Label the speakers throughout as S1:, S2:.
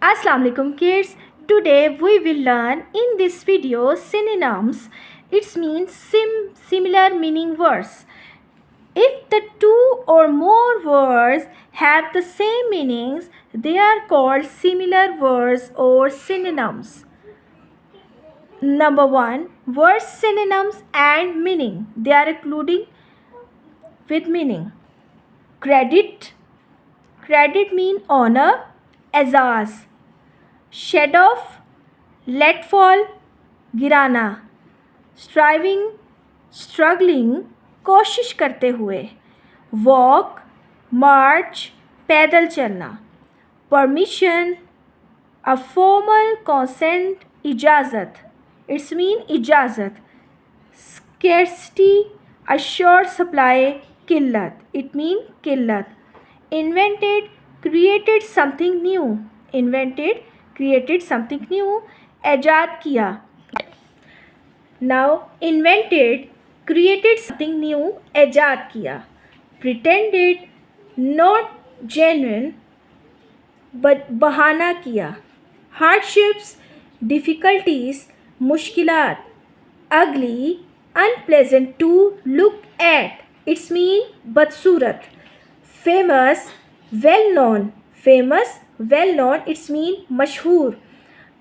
S1: Assalamu alaikum kids. Today we will learn in this video synonyms. It means similar meaning words. If the two or more words have the same meanings, they are called similar words or synonyms. Number 1, words synonyms and meaning. They are including with meaning. Credit. Credit mean honor. Azaz. Shed off, let fall, गिराना. Striving, struggling, कोशिश करते हुए. Walk, मार्च, पैदल चलना. Permission, a formal consent, इजाज़त. It's mean इजाज़त. Scarcity, a short supply, किल्लत. It mean किल्लत. Invented, created something new. Invented, created something new. ऐजाद किया. Now invented, created something new. ऐजाद किया. Pretended, not genuine, but बहाना किया. Hardships, difficulties, मुश्किलात. Ugly, unpleasant to look at. It's mean बदसूरत. Famous, well known. Famous, well known, it's mean मशहूर.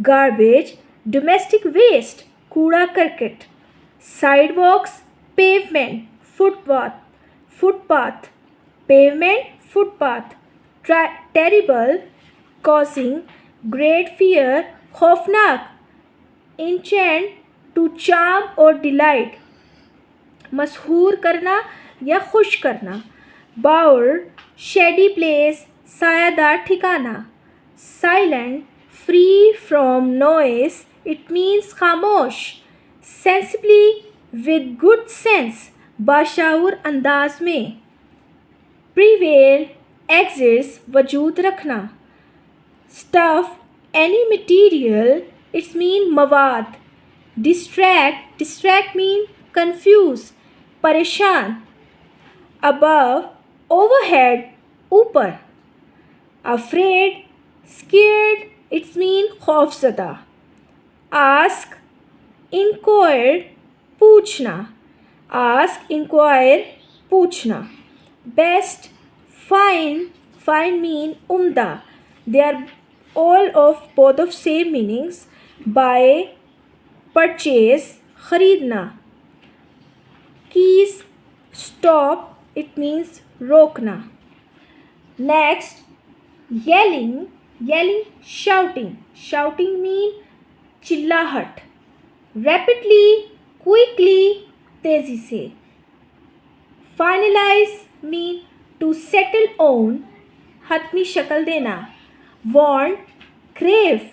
S1: Garbage, domestic waste, कूड़ा करकट. Sidewalks, pavement, footpath, footpath. Pavement, footpath. Terrible, causing great fear, खौफनाक. Enchant, to charm or delight, मशहूर करना या खुश करना. Bower, shady place, सायादार ठिकाना. Silent, free from noise, it means खामोश. सेंसिबली, विद गुड सेंस, बाशाऊर अंदाज में. प्रीवेल, एग्जिस्ट, वजूद रखना. Stuff, any material, it's mean मवाद. डिस्ट्रैक्ट, डिस्ट्रैक्ट मीन कंफ्यूज, परेशान. अबव, ओवरहेड, ऊपर. Afraid, scared, it's mean खौफज़दा. Ask, inquire, पूछना. Ask, inquire, पूछना. Best, fine, fine mean उम्दा. They are all of both of same meanings. Buy, purchase, खरीदना. Keys, stop, it means रोकना. Next, yelling, yelling, shouting. Shouting mean चिल्लाहट. Rapidly, quickly, तेजी से. Finalize mean to settle on, हतमी शक्ल देना. Want, crave,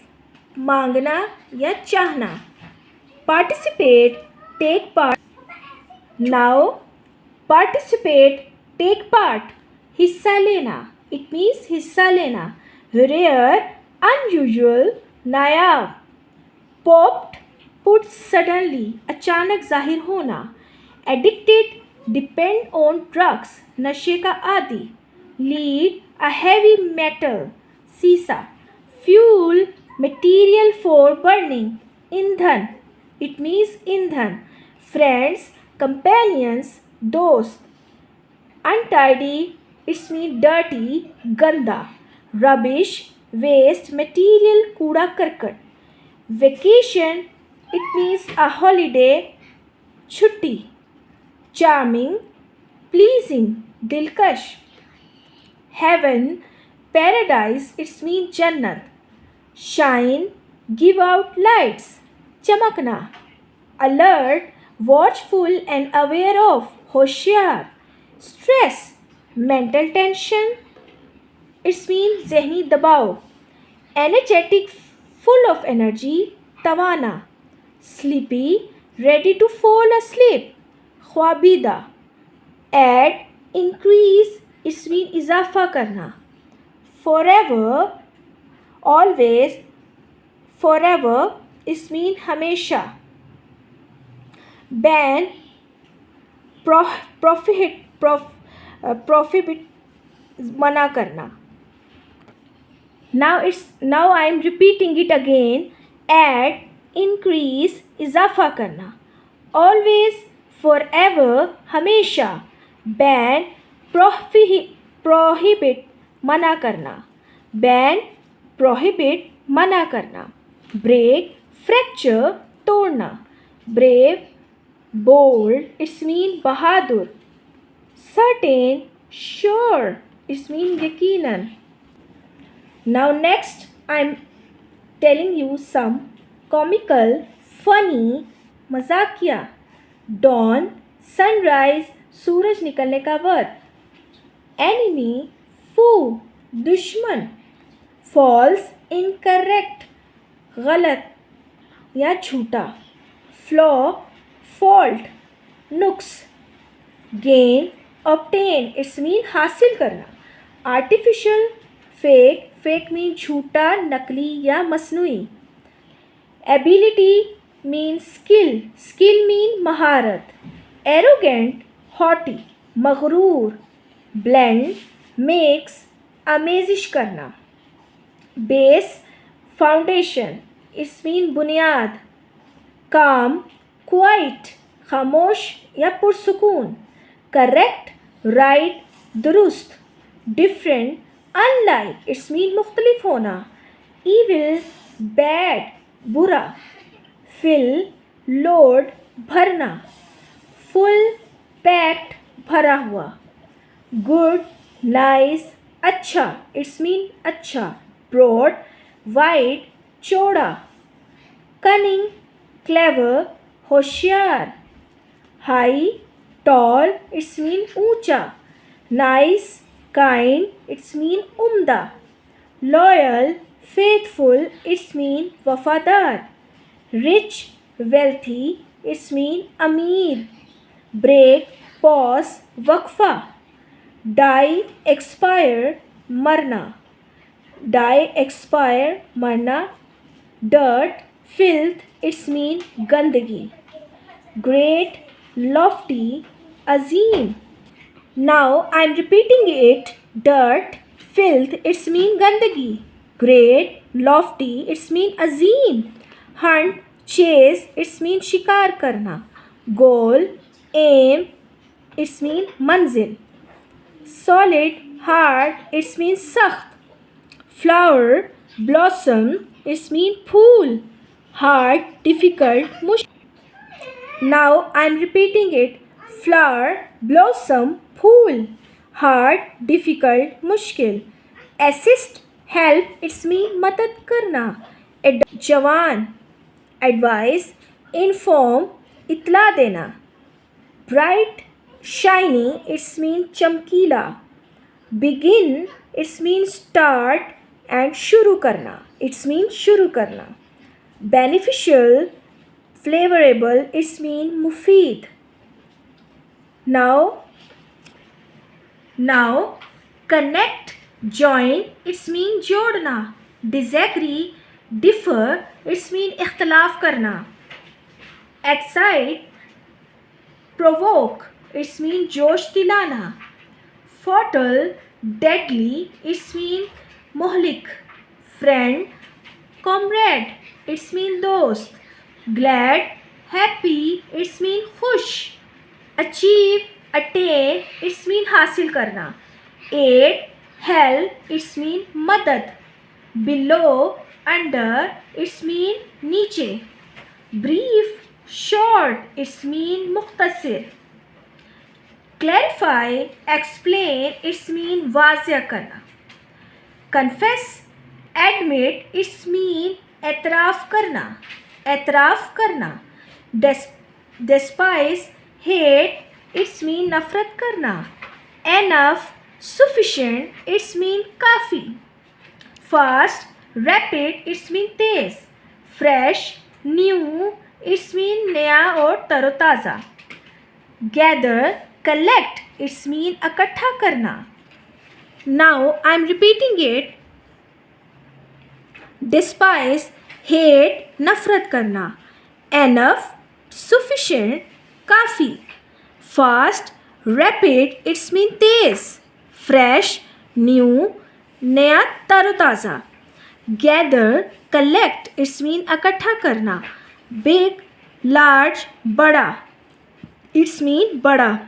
S1: मांगना या चाहना. Participate, take part. Now, participate, take part, हिस्सा लेना. It means हिस्सा लेना. Rare, unusual, नायाब. Popped, put suddenly, अचानक जाहिर होना. Addicted, depend on drugs, नशे का आदी. Lead, a heavy metal, सीसा. Fuel, material for burning, ईंधन. It means ईंधन. Friends, companions, दोस्त. Untidy, it's mean dirty, गंदा. Rubbish, waste, material, कूड़ा करकट. Vacation, it means a holiday, छुट्टी. Charming, pleasing, दिलकश. Heaven, paradise, it's mean जन्नत. Shine, give out lights, चमकना. Alert, watchful and aware of, होशियार. Stress, mental tension, it's mean ज़हनी दबाव. Energetic, full of energy, तवाना. Sleepy, ready to fall asleep, ख्वाबीदा. Add, increase, it's mean इजाफा करना. Forever, always, forever, it's mean हमेशा. Ban, prohibit, मना करना. now I am repeating it again. Add, increase, इजाफा करना. Always, forever, हमेशा. Ban, prohibit, मना करना. Ban, prohibit, मना करना. Break, fracture, तोड़ना. Brave, bold, it's mean Bahadur. Certain, sure, it's mean यकीनन. Now next I am telling you some comical, funny, मजाकिया. Dawn, sunrise, सूरज निकलने का वक्त. Enemy, foe, दुश्मन. False, incorrect, गलत या झूठा. Flaw, fault, नुक्स. Gain, obtain, it's mean हासिल करना. Artificial, fake, fake mean झूठा, नकली या मसनूई. Ability mean skill, skill mean महारत. Arrogant, haughty, मगरूर. Blend, makes, आमेजिश करना. Base, foundation, it's mean बुनियाद. Calm, quiet, खामोश या पुरसुकून. Correct, right, दुरुस्त. Different, unlike, it's mean मुख्तलिफ होना. Evil, bad, बुरा. Fill, load, भरना. Full, packed, भरा हुआ. Good, nice, अच्छा, it's mean अच्छा. Broad, wide, चौड़ा. Cunning, clever, होशियार. High, tall, it's mean ऊंचा. Nice, kind, it's mean उम्दा. Loyal, faithful, it's mean वफादार. Rich, wealthy, it's mean अमीर. Break, pause, वक्फा. Die, expire, मरना. Die, expire, मरना. Dirt, filth, it's mean गंदगी. Great, lofty, Azeem. Now I am repeating it. Dirt, filth, it's mean गंदगी. Great, lofty, it's mean Azeem. Hunt, chase, it's mean शिकार करना. Goal, aim, it's mean मंजिल. Solid, hard, it's mean सख्त. Flower, blossom, it's mean fool. Hard, difficult, मुश्किल. Now I am repeating it. Flower, blossom, fool. Hard, difficult, मुश्किल. Assist, help, it's mean मदद करना. जवान, advice, inform, इतला देना. Bright, shiny, it's mean चमकीला. Begin, it's mean start, and शुरू करना, it's mean शुरू करना. Beneficial, favorable, it's mean मुफीद. Now connect, join, it's mean जोड़ना. Disagree, differ, it's mean इख्तलाफ करना. Excite, provoke, it's mean जोश दिलाना. Fatal, deadly, it's mean मुहलिक. Friend, comrade, it's mean दोस्त. Glad, happy, it's mean खुश. Achieve, attain, it's mean हासिल करना. Aid, help, it's mean मदद. Below, under, it's mean नीचे. Brief, short, it's mean मुख्तसर. Clarify, explain, it's mean वाज़िया करना. Confess, admit, it's mean एतराफ़ करना. Despise, hate, it's mean नफ़रत करना. Enough, sufficient, it's mean काफ़ी. Fast, rapid, it's mean तेज़. Fresh, new, it's mean नया और तरोताज़ा. Gather, collect, it's mean इकट्ठा करना. Now I am repeating it. Despise, hate, नफ़रत करना. Enough, sufficient, काफ़ी. Fast, rapid, it's mean तेज़. Fresh, new, नया तरोताज़ा. Gather, collect, it's mean इकट्ठा करना. Big, large, बड़ा, it's mean बड़ा.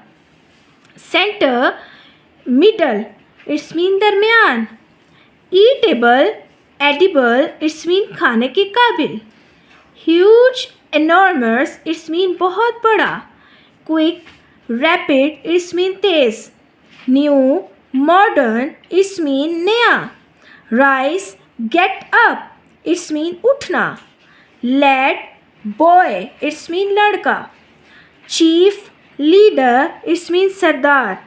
S1: Center, middle, it's mean दरमियान. Eatable, edible, it's mean खाने के काबिल. Huge, enormous, it's mean बहुत बड़ा. Quick, rapid, it's mean Tej. New, modern, it's mean नया. Rise, get up, it's mean उठना. Lad, boy, it's mean लड़का. Chief, leader, it's mean Sardar.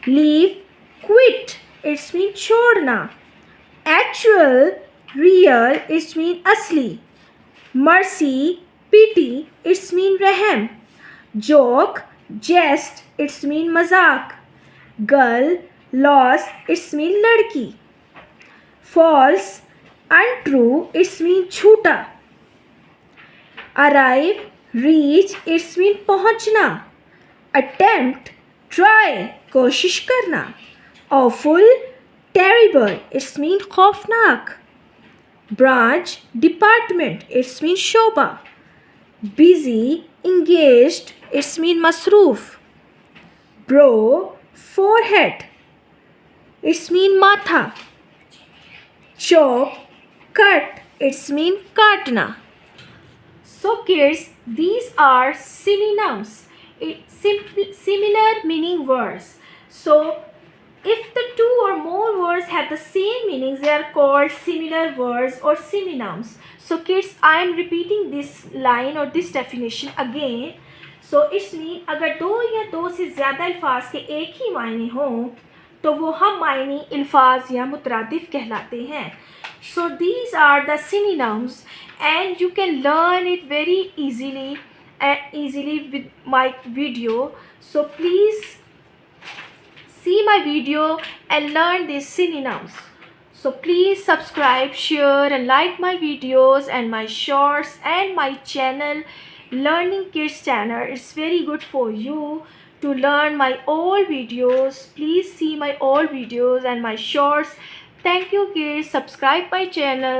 S1: Leave, quit, it's mean छोड़ना. Actual, real, it's mean असली. Mercy, pity, it's mean रहम. Joke, jest, it's mean मजाक. Girl, lost, it's mean लड़की. False, untrue, it's mean झूठा. Arrive, reach, it's mean पहुंचना. Attempt, try, कोशिश करना. Awful, terrible, it's mean खौफनाक. Branch, department, it's mean Shobha. Busy, engaged, it's mean मसरूफ. Brow, forehead, it's mean माथा. Chop, cut, it's mean काटना. So kids, these are synonyms. Similar meaning words. So if the two or more words have the same meanings, they are called similar words or synonyms. So kids, I am repeating this line or this definition again. So it's mean अगर दो या दो से ज़्यादा अल्फाज के एक ही मायने हों तो वो हम मायनी अल्फाज या मुतरादिफ कहलाते हैं. So these are the synonyms and you can learn it very easily with my video. So please see my video and learn these synonyms. So please subscribe, share and like my videos and my shorts and my channel Learning Kids channel. It's very good for you to learn my all videos. Please see my all videos and my shorts. Thank you kids. Subscribe my channel.